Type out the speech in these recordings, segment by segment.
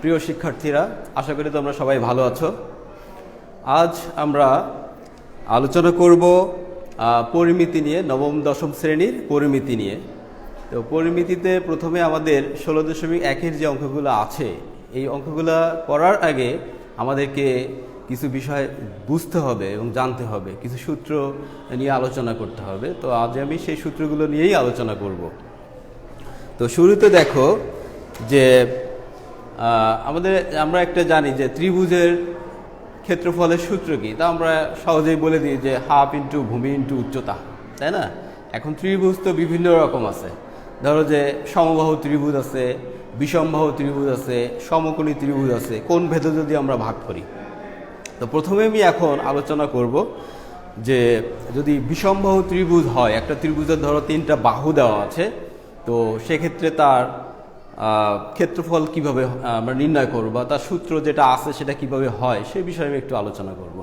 প্রিয় শিক্ষার্থীরা, আশা করি তোমরা সবাই ভালো আছো। আজ আমরা আলোচনা করব পরিমিতি নিয়ে, নবম দশম শ্রেণীর পরিমিতি নিয়ে। তো পরিমিতিতে প্রথমে আমাদের 16.1-এর যে অঙ্কগুলো আছে, এই অঙ্কগুলো করার আগে আমাদেরকে কিছু বিষয় বুঝতে হবে এবং জানতে হবে, কিছু সূত্র নিয়ে আলোচনা করতে হবে। তো আজ আমি সেই সূত্রগুলো নিয়েই আলোচনা করব। তো শুরুতে দেখো যে আমরা একটা জানি যে ত্রিভুজের ক্ষেত্রফলের সূত্র কি, তা আমরা সহজেই বলে দিই যে হাফ ইন্টু ভূমি ইন্টু উচ্চতা, তাই না? এখন ত্রিভুজ তো বিভিন্ন রকম আছে। ধরো যে সমবাহু ত্রিভুজ আছে, বিষমবাহু ত্রিভুজ আছে, সমকোণী ত্রিভুজ আছে, কোণ ভেদে যদি আমরা ভাগ করি। তো প্রথমে আমি এখন আলোচনা করব যে যদি বিষমবাহু ত্রিভুজ হয়, একটা ত্রিভুজের ধরো 3টা বাহু দেওয়া আছে, তো সেক্ষেত্রে তার ক্ষেত্রফল কিভাবে আমরা নির্ণয় করব বা তার সূত্র যেটা আছে সেটা কিভাবে হয়, সেই বিষয়ে আমি একটু আলোচনা করব।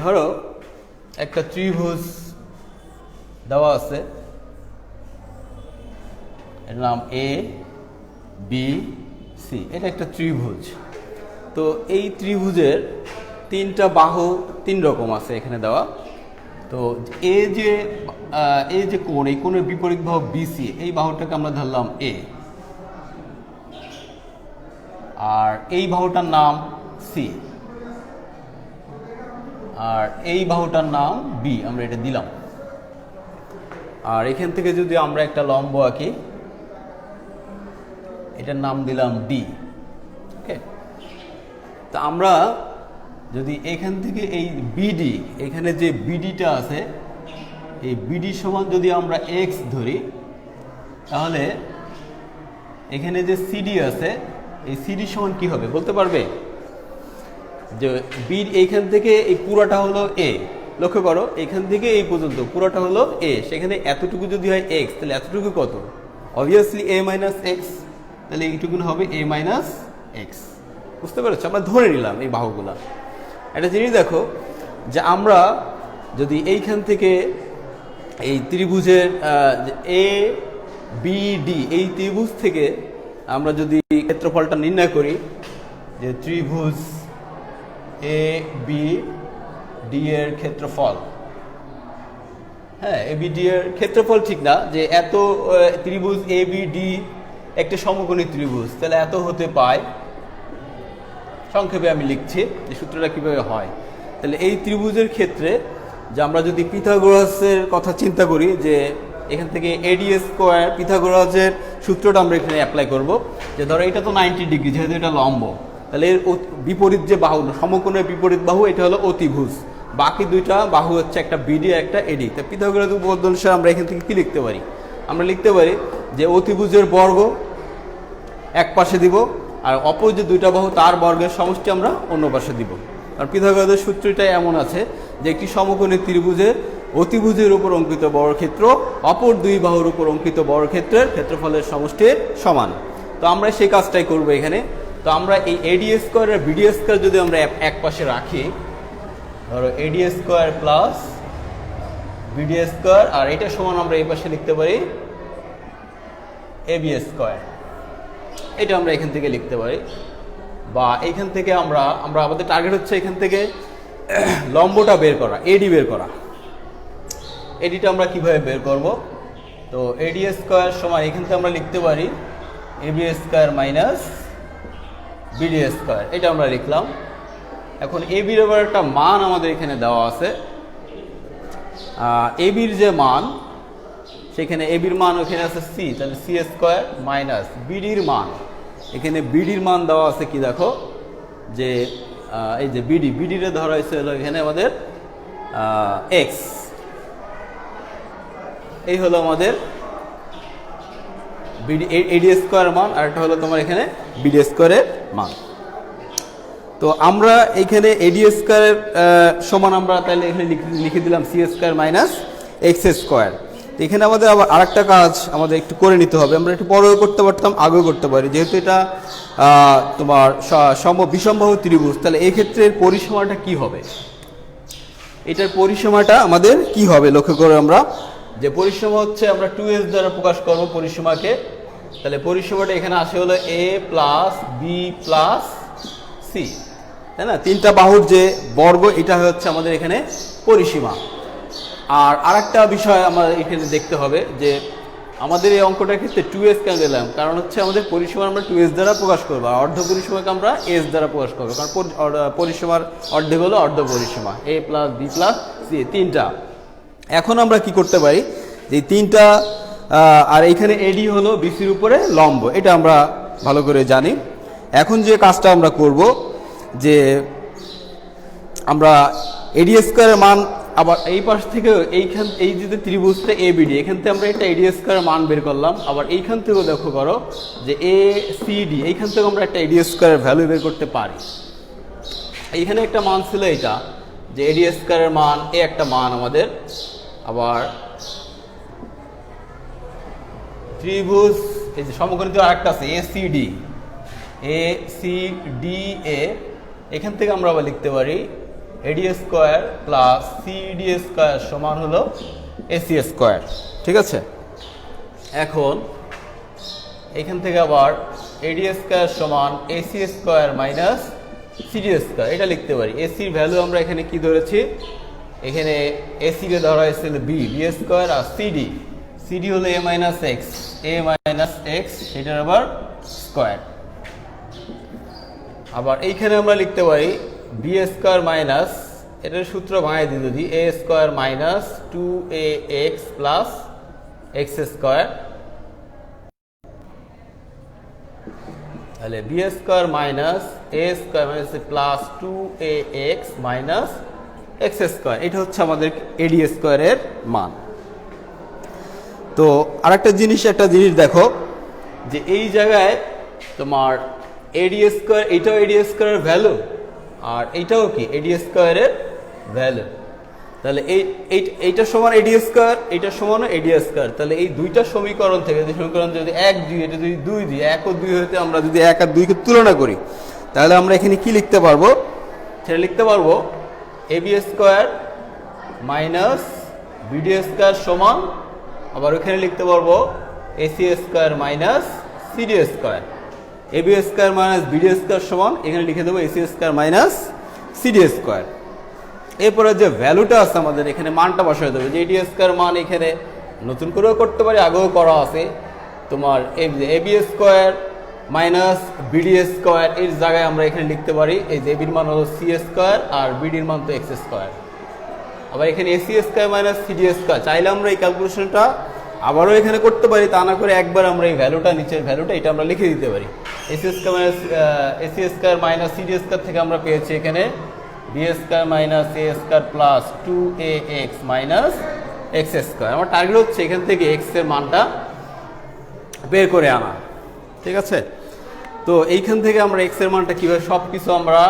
ধরো একটা ত্রিভুজ দেওয়া আছে, এর নাম এ বি সি। এটা একটা ত্রিভুজ। তো এই ত্রিভুজের 3টা বাহু 3 রকম আছে এখানে দেওয়া। তো এই যে কোণ, এই কোণের বিপরীত বাহু বিসি, এই বাহুটাকে আমরা ধরলাম এ, আর এই বাহুটার নাম সি, আর এই বাহুটার নাম বি, আমরা এটা দিলাম। আর এখান থেকে যদি আমরা একটা লম্ব আঁকি, এটার নাম দিলাম ডি। ওকে, তা আমরা যদি এখান থেকে এই বিডি, এখানে যে বিডিটা আছে, এই বিডি সমান যদি আমরা এক্স ধরি, তাহলে এখানে যে সিডি আছে, এই সিডি সমান কি হবে বলতে পারবে? যে বি এইখান থেকে এই পুরোটা হলো এ, লক্ষ্য করো এখান থেকে এই পর্যন্ত পুরোটা হলো এ, সেখানে এতটুকু যদি হয় এক্স, তাহলে এতটুকু কত? অবভিয়াসলি এ মাইনাস এক্স, তাহলে এইটুকু হবে এ মাইনাস এক্স। বুঝতে পেরেছো? আমরা ধরে নিলাম এই বাহুগুলা। একটা জিনিস দেখো যে আমরা যদি এইখান থেকে এই ত্রিভুজের এ বি ডি, এই ত্রিভুজ থেকে আমরা যদি ক্ষেত্রফলটা নির্ণয় করি, যে ত্রিভুজ এ বি ডি এর ক্ষেত্রফল, হ্যাঁ এ বি ডি এর ক্ষেত্রফল ঠিক না, যে এত ত্রিভুজ এ বি ডি একটা সমকোণী ত্রিভুজ, তাহলে এত হতে পায়। সংক্ষেপে আমি লিখছি যে সূত্রটা কিভাবে হয়। তাহলে এই ত্রিভুজের ক্ষেত্রে যে আমরা যদি পিথাগোরাসের কথা চিন্তা করি, যে এখান থেকে এডি স্কোয়ার, পিথাগোরাসের সূত্রটা আমরা এখানে অ্যাপ্লাই করব। যে ধরো এটা তো 90 ডিগ্রি, যেহেতু এটা লম্ব, তাহলে এর বিপরীত যে বাহু, সমকোণের বিপরীত বাহু, এটা হলো অতিভুজ। বাকি দুইটা বাহু হচ্ছে একটা বিডি আর একটা এডি। তো পিথাগোরাস উপপাদ্য অনুসারে আমরা এখান থেকে কি লিখতে পারি? আমরা লিখতে পারি যে অতিভুজের বর্গ এক পাশে দিব, আর অপর যে দুইটা বাহু তার বর্গের সমষ্টি আমরা অন্য পাশে দিব। আর পিথাগোরাসের সূত্রটাই এমন আছে যে একটি সমকোণী ত্রিভুজের অতিভুজের উপর অঙ্কিত বর্গক্ষেত্র অপর দুই বাহুর উপর অঙ্কিত বর্গক্ষেত্রের ক্ষেত্রফলের সমষ্টির সমান। তো আমরা সেই কাজটাই করব এখানে। তো আমরা এই এডি স্কোয়ার আর বিডি স্কোয়ার যদি আমরা এক পাশে রাখি, ধরো AD square plus BD square, আর এটা সমান আমরা এই পাশে লিখতে পারি এবি স্কোয়ার। এটা আমরা এখান থেকে লিখতে পারি, বা এইখান থেকে আমরা আমাদের টার্গেট হচ্ছে এখান থেকে লম্বটা বের করা, এডি বের করা। এডিটা আমরা কিভাবে বের করব? তো এডি স্কোয়ার সমান এখান থেকে আমরা লিখতে পারি AB square minus BD square, এটা আমরা লিখলাম। এখন এবির এবার একটা মান আমাদের এখানে দেওয়া আছে, এবির যে মান, সেখানে এবির মান ওখানে আছে সি, তাহলে সি স্কোয়ার মাইনাস বিডির মান, এখানে বিডির মান দেওয়া আছে কি দেখো, যে এই যে বিডিরে ধরা হয়েছে হলো এখানে আমাদের এক্স। এই হলো আমাদের বিডি এডি স্কোয়ার মান, আর এটা হলো তোমার এখানে বিডি স্কোয়ারের মান। তো আমরা এখানে এডি স্কোয়ারের সমান আমরা তাহলে এখানে লিখে দিলাম C square minus X square. তো এখানে আমাদের আবার আরেকটা কাজ আমাদের একটু করে নিতে হবে। আমরা একটু পরেও করতে পারতাম, আগেও করতে পারি, যেহেতু এটা তোমার বিষমবাহু ত্রিভুজ, তাহলে এই ক্ষেত্রে পরিসীমাটা কি হবে? এটার পরিসীমাটা আমাদের কি হবে লক্ষ্য করে আমরা যে পরিসীমা হচ্ছে আমরা 2s দ্বারা প্রকাশ করব পরিসীমাকে। তাহলে পরিসীমাটা এখানে আসে হলো a plus B plus C, তাই না? তিনটা বাহুর যে বর্গ এটা হচ্ছে আমাদের এখানে পরিসীমা। আর আরেকটা বিষয় আমাদের এখানে দেখতে হবে যে আমাদের এই অঙ্কটার ক্ষেত্রে 2s কেন দিলাম, কারণ হচ্ছে আমাদের পরিসীমা আমরা 2s দ্বারা প্রকাশ করবো, আর অর্ধ পরিসীমাকে আমরা s দ্বারা প্রকাশ করবো, কারণ পরিসীমার অর্ধেক হলো অর্ধ পরিসীমা a plus B plus C তিনটা। এখন আমরা কি করতে পারি যে তিনটা আর এইখানে এডি হলো বিসির উপরে লম্ব, এটা আমরা ভালো করে জানি। এখন যে কাজটা আমরা করব যে আমরা এডি স্কোয়ারের মান আবার এই পাশ থেকে এই যে ত্রিভুজটা এবিডি এখান থেকে আমরা একটা এডি স্কোয়ারের মান বের করলাম, আবার এইখান থেকেও দেখো করো যে এ সিডি এইখান থেকে আমরা একটা এডি স্কোয়ারের ভ্যালু বের করতে পারি। এইখানে একটা মান ছিল এটা যে এডি স্কোয়ারের মান এ একটা মান আমাদের, আবার ত্রিভুজ এই যে সমকোণী আরেকটা আছে এসিডি এখান থেকে আমরা আবার লিখতে পারি এডি স্কোয়ার প্লাস সিডি স্কোয়ার সমান হলো এসি স্কোয়ার, ঠিক আছে? এখন এখান থেকে আবার এডি স্কোয়ার সমান AC square minus CD square এটা লিখতে পারি। এসির ভ্যালু আমরা এখানে কি ধরেছি, এখানে এসি কে ধরা হয়েছিল বি স্কোয়ার, আর সিডি হলো এ মাইনাস এক্স এটার আবার স্কোয়ার। আবার এইখানে আমরা লিখতে পারি বি স্কোয়ার মাইনাস এটার সূত্র ভাঙাই দিই যদি A square minus 2ax plus X square, তাহলে B square minus A square minus plus 2ax minus X square, এটা হচ্ছে আমাদের এডি স্কোয়ারের মান। তো আরেকটা জিনিস দেখো যে এই জায়গায় তোমার এডি স্কোয়ার, এটাও এডি স্কোয়ারের ভ্যালু আর এইটাও কি এডি স্কোয়ারের ভ্যালু, তাহলে এইটা সমান এডি স্কোয়ার, এইটা সমান এডি স্কোয়ার। তাহলে এই দুইটা সমীকরণ থেকে যে সমীকরণ যদি 1 2 এটা যদি 2 দিই 1 ও 2 হইতে আমরা যদি 1 আর 2 কে তুলনা করি তাহলে আমরা এখানে কি লিখতে পারবো, সেটা লিখতে পারবো AB square minus BD square সমান, আবার ওখানে লিখতে পারবো AC square minus CD square. AB square minus BD square সমান এখানে লিখে দেবো AC square minus CD square. এরপরে যে ভ্যালুটা আছে আমাদের এখানে মানটা বসাই দেবো, যে এডি স্কোয়ার মান এখানে নতুন করেও করতে পারি, আগেও করা আছে তোমার AB square minus BD square এর জায়গায় আমরা এখানে লিখতে পারি এই যে এবির মান হলো সি স্কোয়ার আর বিডির মান তো এক্স স্কোয়ার। আবার এখানে AC square minus CD square চাইলে আমরা এই ক্যালকুলেশনটা আবারও এখানে করতে পারি, তা না করে একবার আমরা এই ভ্যালুটা নিচের ভ্যালুটা এটা আমরা লিখে দিতে পারি। AC square minus CD square থেকে আমরা পেয়েছি এখানে B square minus A square plus 2ax minus X square. আমার টার্গেট হচ্ছে এখান থেকে এক্স এর মানটা বের করে আনা, ঠিক আছে? তো এইখান থেকে আমরা এক্স এর মানটা কীভাবে সব কিছু আমরা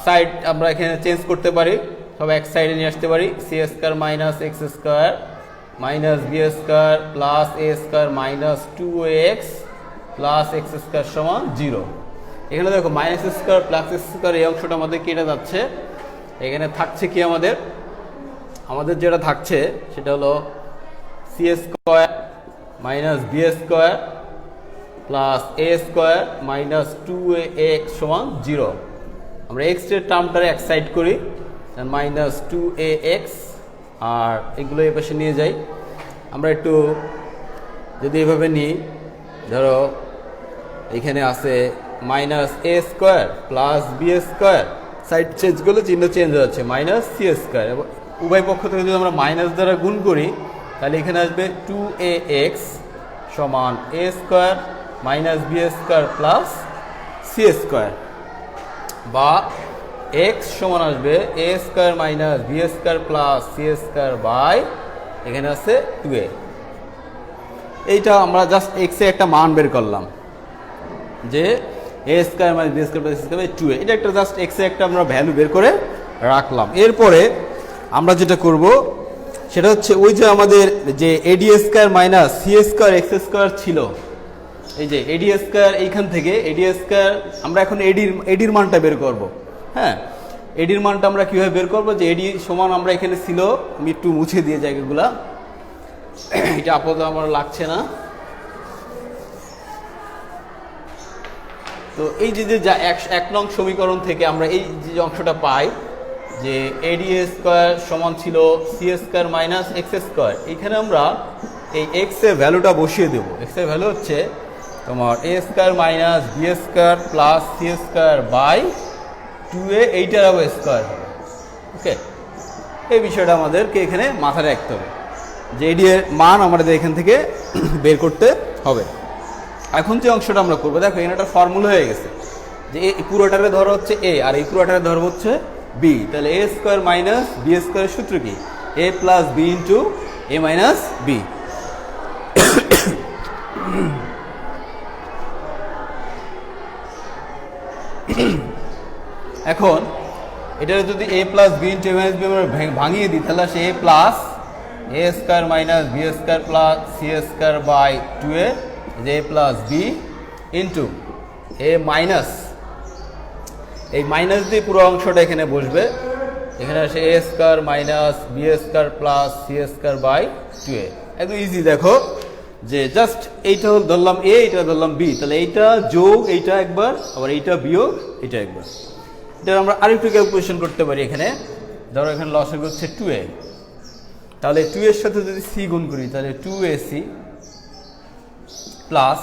সাইড আমরা এখানে চেঞ্জ করতে পারি, সব এক সাইডে নিয়ে আসতে পারি। C square minus X square minus B square plus A square minus 2ax plus X square সমান 0। এখানে দেখো মাইনাস স্কোয়ার প্লাস স্কোয়ার এই অংশটা আমাদের কেটে যাচ্ছে, এখানে থাকছে কি আমাদের যেটা থাকছে সেটা হলো C square minus B square plus A square minus 2ax সমান 0। আমরা এক্স এর টার্মটারে এক সাইড করি মাইনাস 2ax আর এগুলো এই পাশে নিয়ে যাই। আমরা একটু যদি এভাবে নিই, ধরো এখানে আছে minus A square plus B square, side change করলে চিহ্ন চেঞ্জ হয়ে যাচ্ছে মাইনাস সি স্কোয়ার। উভয় পক্ষ থেকে যদি আমরা মাইনাস দ্বারা গুণ করি তাহলে এখানে আসবে 2ax সমান A square minus B square plus C square, বা এক্স সমান আসবে A square minus B square plus C square by এখানে আছে 2a। এইটা আমরা জাস্ট এক্স এর একটা মান বের করলাম যে A square minus B square plus C square by 2a, এটা একটা জাস্ট এক্স এর একটা আমরা ভ্যালু বের করে রাখলাম। এরপরে আমরা যেটা করব সেটা হচ্ছে ওই যে আমাদের যে AD square minus C square X square ছিল, এই যে এডি স্কোয়ার এইখান থেকে এডি স্কোয়ার আমরা এখন এডির মানটা বের করব। হ্যাঁ, এডির মানটা আমরা কীভাবে বের করবো, যে এডি সমান আমরা এখানে ছিল, আমি একটু মুছে দিয়ে জায়গাগুলা, এটা আপাতত আমার লাগছে না। তো এই যে যা 1 নং সমীকরণ থেকে আমরা এই যে অংশটা পাই, যে এডি স্কোয়ার সমান ছিল C square minus X square, এইখানে আমরা এই এক্স এর ভ্যালুটা বসিয়ে দেবো। এক্স এর ভ্যালু হচ্ছে তোমার A square minus B square plus C square by 2a, এইটার আবার স্কোয়ার হবে। ওকে, এই বিষয়টা আমাদেরকে এখানে মাথায় রাখতে হবে, যে এডি এর মান আমাদের এখান থেকে বের করতে হবে। এখন যে অংশটা আমরা করবো, দেখো এখানে একটা ফর্মুলা হয়ে গেছে, যে এই পুরোটারে ধরো হচ্ছে এ আর এই পুরোটারে ধরবো হচ্ছে বি। তাহলে এ স্কোয়ার মাইনাস বি স্কোয়ারের সূত্র কি? A plus B into A minus B. এখন এটা যদি A plus B into A minus B আমরা ভাঙিয়ে দিই, তাহলে সে A plus A square minus B square plus C square by 2a A plus B into A minus, এই minus দিয়ে পুরো অংশটা এখানে বসবে, এখানে আসে A square minus B square plus C square by 2a। একদম ইজি, দেখো যে জাস্ট এইটা ধরলাম এ, এইটা ধরলাম বি, তাহলে এইটা যোগ এইটা একবার, আবার এইটা বিয়োগ এইটা একবার। এটা আমরা আরেকটু ক্যালকুলেশন করতে পারি। এখানে ধরো এখানে লসাগু হচ্ছে 2a, তাহলে 2 এর সাথে যদি সি গুণ করি তাহলে 2ac প্লাস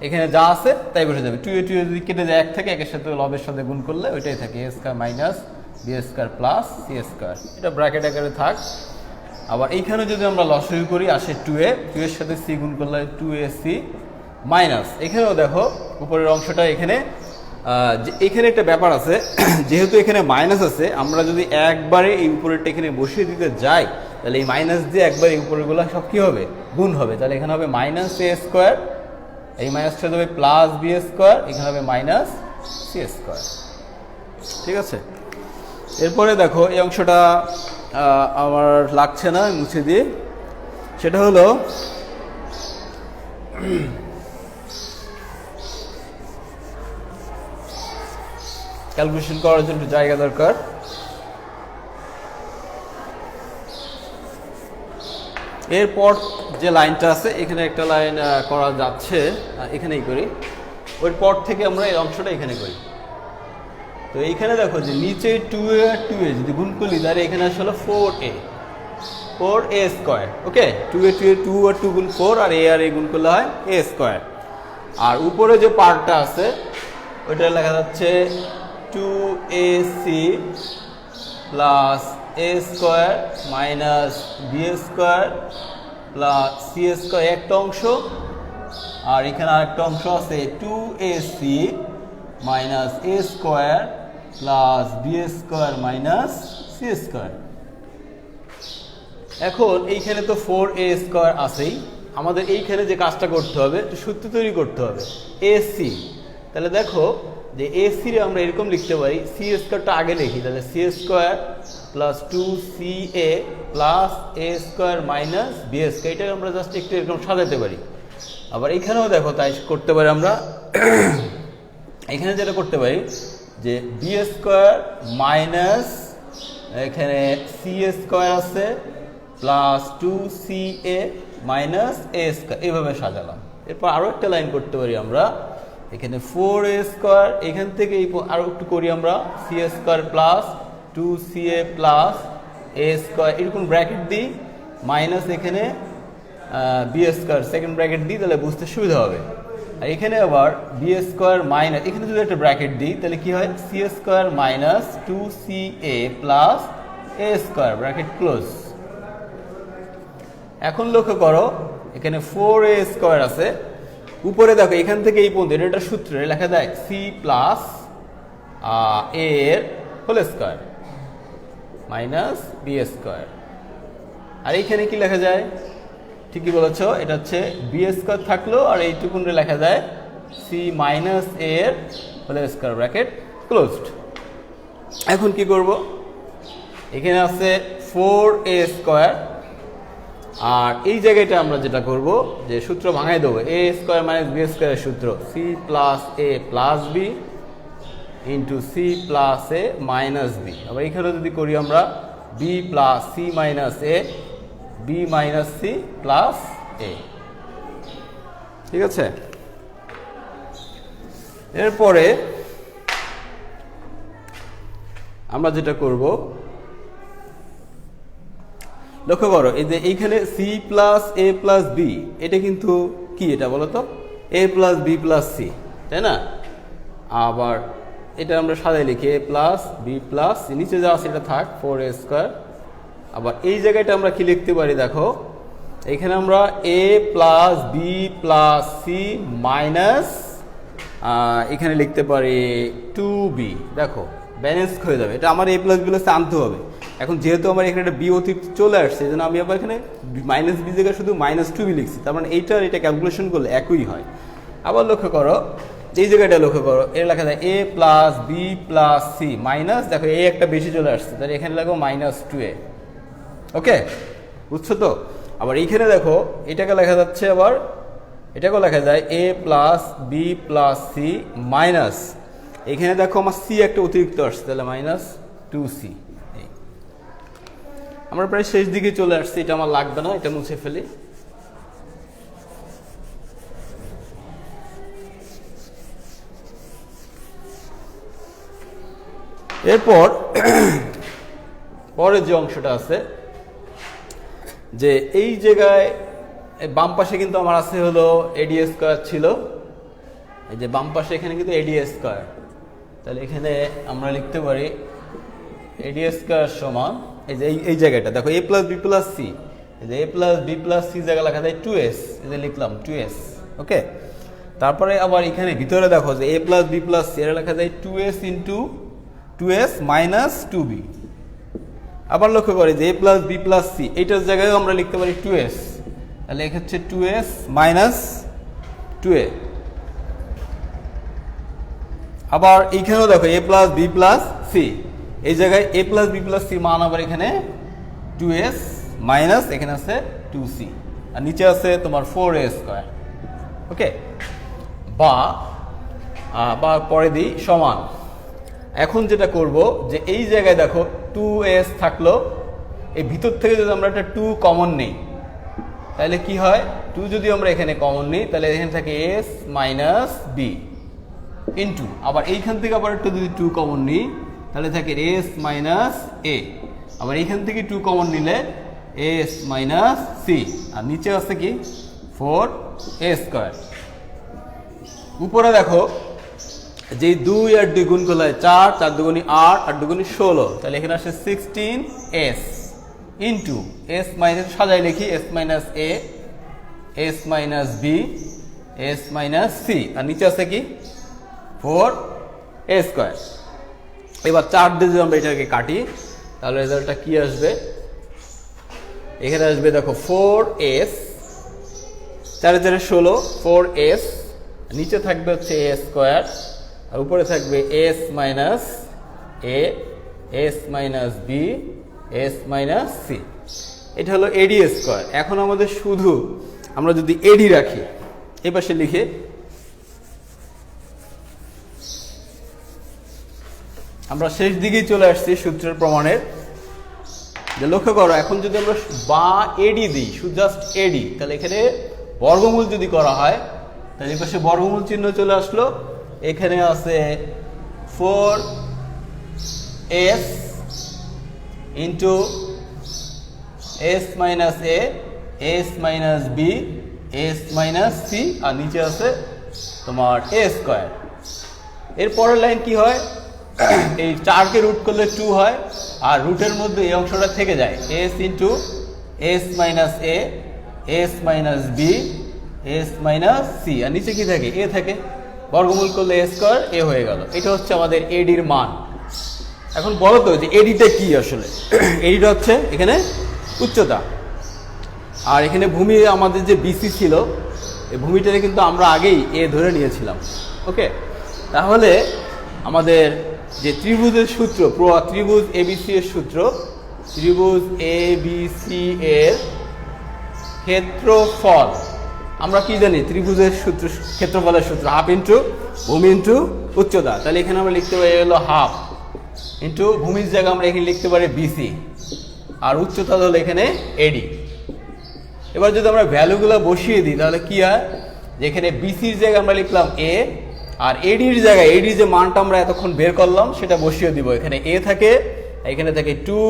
এখানে যা আছে তাই বসে যাবে। 2a যদি কেটে যায় 1 থেকে, 1 এর সাথে লবের সাথে গুণ করলে ওইটাই থাকে, A square minus B square plus C square, এটা ব্র্যাকেট আকারে থাক। আবার এইখানে যদি আমরা লসাগু করি আসে 2a, 2 এর সাথে সি গুণ করলে 2ac মাইনাস, এখানেও দেখো উপরের অংশটা এখানে এখানে একটা ব্যাপার আছে, যেহেতু এখানে মাইনাস আছে, আমরা যদি একবারে এই উপরেরটা এখানে বসিয়ে দিতে যাই, তাহলে এই মাইনাস দিয়ে একবার এই উপরেরগুলো সব কী হবে? গুণ হবে। তাহলে এখানে হবে মাইনাস এ স্কোয়ার, এই মাইনাসটা হবে প্লাস বি স্কোয়ার, এখানে হবে মাইনাস সি স্কোয়ার। ঠিক আছে, এরপরে দেখো এই অংশটা আমার লাগছে না, মুছে দিয়ে, সেটা হলো ক্যালকুলেশন করার জন্য জায়গা দরকার। এরপর যে লাইনটা আছে এখানে একটা লাইন করা যাচ্ছে, এখানেই করি, ওই পর থেকে আমরা এই অংশটা এখানে করি। তো এইখানে দেখো যে নিচে 2a আর 2a যদি গুণ করি তাহলে এখানে আসলে 4a স্কোয়ার। ওকে, 2a 2 আর 2 গুণ 4, আর এ গুণ করলে হয় a স্কোয়ার। আর উপরে যে পার্টটা আছে ওইটা লেখা যাচ্ছে 2ac plus A square minus B square plus C square একটা অংশ, আর এখানে আরেকটা অংশ আছে 2ac minus A square plus B square minus C square. এখন এইখানে তো 4a স্কোয়ার আছেই, আমাদের এইখানে যে কাজটা করতে হবে, একটু সূত্র তৈরি করতে হবে এসি। তাহলে দেখো যে এসি রে আমরা এরকম লিখতে পারি, সি স্কোয়ারটা আগে লিখি, তাহলে C square plus 2ca plus A square minus B square, এটাকে আমরা জাস্ট একটু এরকম সাজাতে পারি। আবার এখানেও দেখো তাই করতে পারি আমরা, এখানে যেটা করতে পারি যে বি স্কোয়ার মাইনাস এখানে সি স্কোয়ার আছে plus 2ca minus A square, এইভাবে সাজালাম। এরপর আরও একটা লাইন করতে পারি আমরা, এখানে 4a স্কোয়ার, এখান থেকে আরও একটু করি আমরা, C square plus 2ca plus A square, এরকম ব্র্যাকেট দিই, মাইনাস এখানে বি স্কোয়ার সেকেন্ড ব্র্যাকেট দিই, তাহলে বুঝতে সুবিধা হবে। আর এখানে আবার বি স্কোয়ার মাইনাস, এখানে যদি একটা ব্র্যাকেট দিই তাহলে কি হয়, C square minus 2ca plus A square bracket close. এখন লক্ষ্য করো এখানে 4a স্কোয়ার আছে, উপরে দেখো এখান থেকে এই পর্যন্ত এটা একটা সূত্রে লেখা যায় সি প্লাস এ এর whole square minus B square. আর এইখানে কি লেখা যায়, ঠিকই বলেছো, এটা হচ্ছে বি স্কোয়ার থাকলো, আর এইটুকুন লেখা যায় সি মাইনাস এ এর হোল স্কোয়ার ব্র্যাকেট ক্লোজড। এখন কি করব, এখানে আছে 4a স্কোয়ার, আর এই জায়গাটা আমরা যেটা করব যে সূত্র ভাঙাই দেবো, এ স্কোয়ার মাইনাস বি স্কোয়ারের সূত্র, C plus A plus B into C plus A minus B. আবার এখানে যদি করি আমরা B plus C minus A, B minus C plus A. ঠিক আছে, এরপরে আমরা যেটা করব, লক্ষ্য করো এই যে এইখানে C plus A plus B, এটা কিন্তু কি, এটা বলো তো এ প্লাস বি প্লাস সি, তাই না? আবার এটা আমরা সাজাই লিখি এ প্লাস বি প্লাস সি, নিচে যা আছে এটা থাক 4a²। আবার এই জায়গাটা আমরা কি লিখতে পারি দেখো, এখানে আমরা A plus B plus C minus এখানে লিখতে পারি 2b। দেখো ব্যালেন্স হয়ে যাবে, এটা আমার এ প্লাস বি প্লাস আনতে হবে। এখন যেহেতু আমার এখানে একটা বি অতিরিক্ত চলে আসছে, এই জন্য আমি আবার এখানে মাইনাস বি জায়গায় শুধু -2b লিখছি, তার মানে এইটা আর এটা ক্যালকুলেশন করলে একই হয়। আবার লক্ষ্য করো এই জায়গাটা লক্ষ্য করো, এর লেখা যায় A plus B plus C minus, দেখো এ একটা বেশি চলে আসছে, তাহলে এখানে লাগো -2a। ওকে, বুঝছো তো? আবার এইখানে দেখো এটাকে লেখা যাচ্ছে, আবার এটাকেও লেখা যায় A plus B plus C minus, এখানে দেখো আমার সি একটা অতিরিক্ত আসছে, তাহলে -2c। আমরা প্রায় শেষ দিকে চলে আসছি, এটা আমার লাগবে না, এটা মুছে ফেলি। এরপর পরের যে অংশটা আছে, যে এই জায়গায় বাম পাশে কিন্তু আমার আছে হলো AD² ছিল, এই যে বাম পাশে এখানে কিন্তু AD², তাহলে এখানে আমরা লিখতে পারি AD² সমান এই যে এই জায়গাটা দেখো এ প্লাস বি প্লাস সি, এই যে এ প্লাস বি প্লাস সি জায়গা লেখা যায় 2s, এই যে লিখলাম 2s। ওকে, তারপরে আবার এখানে ভিতরে দেখো যে এ প্লাস বি প্লাস সি এর লেখা যায় 2s into 2s minus 2b। আবার লক্ষ্য করি যে এ প্লাস বি প্লাস সি এইটার জায়গায় আমরা লিখতে পারি 2s, তাহলে এখানে হচ্ছে 2s মাইনাস 2a। আবার এইখানেও দেখো এ প্লাস বি প্লাস সি, এই জায়গায় এ প্লাস বি প্লাস সি মান আবার এখানে 2s মাইনাস এখানে আছে 2c, আর নিচে আছে তোমার 4a²। ওকে, বা পরে দিই সমান। এখন যেটা করব যে এই জায়গায় দেখো 2s থাকলো, এই ভিতর থেকে যদি আমরা একটা 2 কমন নিই, তাহলে কি হয়, 2 যদি আমরা এখানে কমন নিই তাহলে এখানে থাকে s মাইনাস বি ইন্টু, আবার এইখান থেকে আবার একটু যদি 2 কমন নিই তাহলে থাকে s মাইনাস এ, আবার এইখান থেকে 2 কমন নিলে s মাইনাস সি, আর নিচে আছে কি 4a²। উপরে দেখো যে 2 আর 2 গুণ করলে 4, 4 দুগুণী 8, 8 দুগুণী 16, তাহলে এখানে আসে 16s ইন্টু s মাইনাস সাজাই লিখি s minus A, s minus B, s minus C, আর নিচে আছে কি 4a²। এবার 4 দিয়ে যদি আমরা এটাকে কাটি তাহলে রেজাল্টটা কি আসবে, এখানে আসবে দেখো 4s, 4 4 16, 4s, নিচে থাকবে হচ্ছে a², আর উপরে থাকবে s minus A, s minus B, s minus C. এটা হলো AD²। এখন আমাদের শুধু আমরা যদি AD রাখি, এই পাশে লিখে আমরা শেষ দিকেই চলে আসছি সূত্রের প্রমাণের। যে লক্ষ্য করো এখন যদি আমরা বা AD দিই, শুধু জাস্ট AD, তাহলে এখানে বর্গমূল যদি করা হয় তাহলে এই পাশে বর্গমূল চিহ্ন চলে আসলো, এখানে আছে 4s into s minus A, s minus B, s minus C, আর নিচে আছে তোমার a²। এর পরের লাইন কি হয়, এই 4কে রুট করলে 2 হয়, আর রুটের মধ্যে এই অংশটা থেকে যায় s into s minus A, s minus B, s minus C, আর নিচে কি থাকে a থাকে, বর্গমূল করলে a² a হয়ে গেল। এটা হচ্ছে আমাদের AD-র মান। এখন বলো তো যে AD-টা কি আসলে? AD-টা হচ্ছে এখানে উচ্চতা, আর এখানে ভূমি আমাদের যে BC ছিল, এই ভূমিটাকে কিন্তু আমরা আগেই a ধরে নিয়েছিলাম। ওকে, তাহলে আমাদের যে ত্রিভুজের সূত্র, ত্রিভুজ ABC এর সূত্র, ত্রিভুজ ABC এর ক্ষেত্রফল, আমরা কি জানি ত্রিভুজের সূত্র, ক্ষেত্রফলের সূত্র হাফ ইন্টু ভূমি ইন্টু উচ্চতা, তাহলে এখানে আমরা লিখতে পারি হলো হাফ ইন্টু ভূমির জায়গায় আমরা এখানে লিখতে পারি বিসি, আর উচ্চতা হলো এখানে এডি। এবার যদি আমরা ভ্যালুগুলো বসিয়ে দিই তাহলে কি হয়, যে এখানে বিসির জায়গায় আমরা লিখলাম এ, আর এডির জায়গায় এডির যে মানটা আমরা এতক্ষণ বের করলাম সেটা বসিয়ে দিব। এখানে এ থাকে, এখানে থাকে 2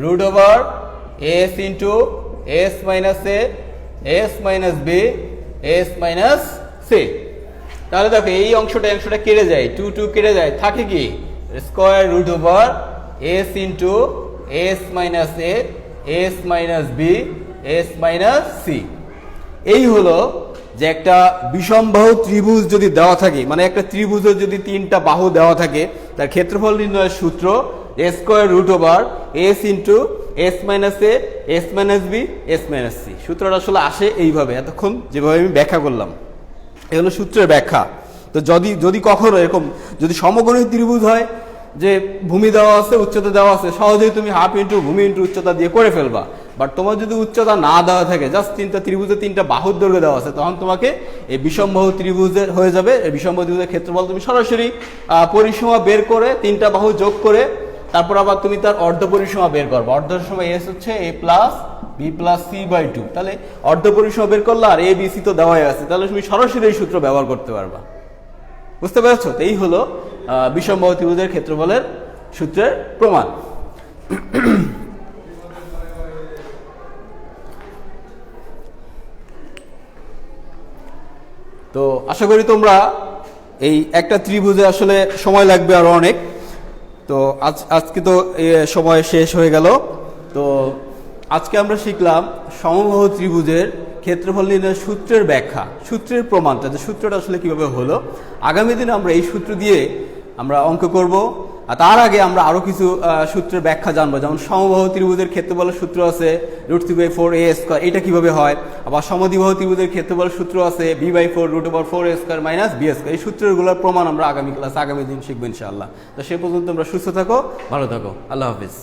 root over S into S minus A S minus B S minus C. তাহলে দেখো এই অংশটা কেটে যায়, 2 কেটে যায়, থাকে কি square root over S into S minus A S minus B S minus C. এই হলো যে একটা বিষমবাহু ত্রিভুজ যদি দেওয়া থাকে, মানে একটা ত্রিভুজের যদি 3টা বাহু দেওয়া থাকে, তার ক্ষেত্রফল নির্ণয়ের সূত্র A square root over S into S minus A S minus B S minus C. সূত্রটা আসলে আসে এইভাবে, এতক্ষণ যেভাবে আমি ব্যাখ্যা করলাম এ হলো সূত্রের ব্যাখ্যা। তো যদি কখনো এরকম যদি সমকোণী ত্রিভুজ হয়, যে ভূমি দেওয়া আছে উচ্চতা দেওয়া আছে, সহজেই তুমি হাফ ইন্টু ভূমি ইন্টু উচ্চতা দিয়ে করে ফেলবা। বাট তোমার যদি উচ্চতা না দেওয়া থাকে, জাস্ট 3টা ত্রিভুজের 3টা বাহুর দৈর্ঘ্য দেওয়া আছে, তখন তোমাকে এই বিষমবাহু ত্রিভুজের হয়ে যাবে। এই বিষমবাহু ত্রিভুজের ক্ষেত্রফল তুমি সরাসরি পরিসীমা বের করে 3টা বাহু যোগ করে তারপর আবার তুমি তার অর্ধ পরিসীমা বের করবে। অর্ধ পরিসীমা এস হচ্ছে a plus B plus C by 2। তাহলে অর্ধ পরিসীমা বের করলে আর এ বি সি তো দেওয়াই আছে, তাহলে তুমি সরাসরি এই সূত্র ব্যবহার করতে পারবা। বুঝতে পেরেছো? তো এই হলো বিষমবাহু ত্রিভুজের ক্ষেত্রফলের সূত্রের প্রমাণ। তো আশা করি তোমরা এই একটা ত্রিভুজে আসলে সময় লাগবে আরো অনেক। তো আজকে তো সময় শেষ হয়ে গেল। তো আজকে আমরা শিখলাম সমবাহু ত্রিভুজের ক্ষেত্রফল নির্ণয়ের সূত্রের ব্যাখ্যা, সূত্রের প্রমাণটা, যে সূত্রটা আসলে কিভাবে হলো। আগামী দিনে আমরা এই সূত্র দিয়ে আমরা অঙ্ক করব। আর তার আগে আমরা আরো কিছু সূত্রের ব্যাখ্যা জানবো, যেমন সমবাহু ত্রিভুজের ক্ষেত্রফলের সূত্র আছে √3/4a², এটা কিভাবে হয়। আবার সমদ্বিবাহু ত্রিভুজের ক্ষেত্রফলের সূত্র আছে b/4 √4a² মাইনাস b²। এই সূত্রগুলোর প্রমাণ আমরা আগামী ক্লাসে আগামী দিন শিখবো ইনশাআল্লাহ। তো সে পর্যন্ত তোমরা সুস্থ থাকো, ভালো থাকো, আল্লাহ হাফিজ।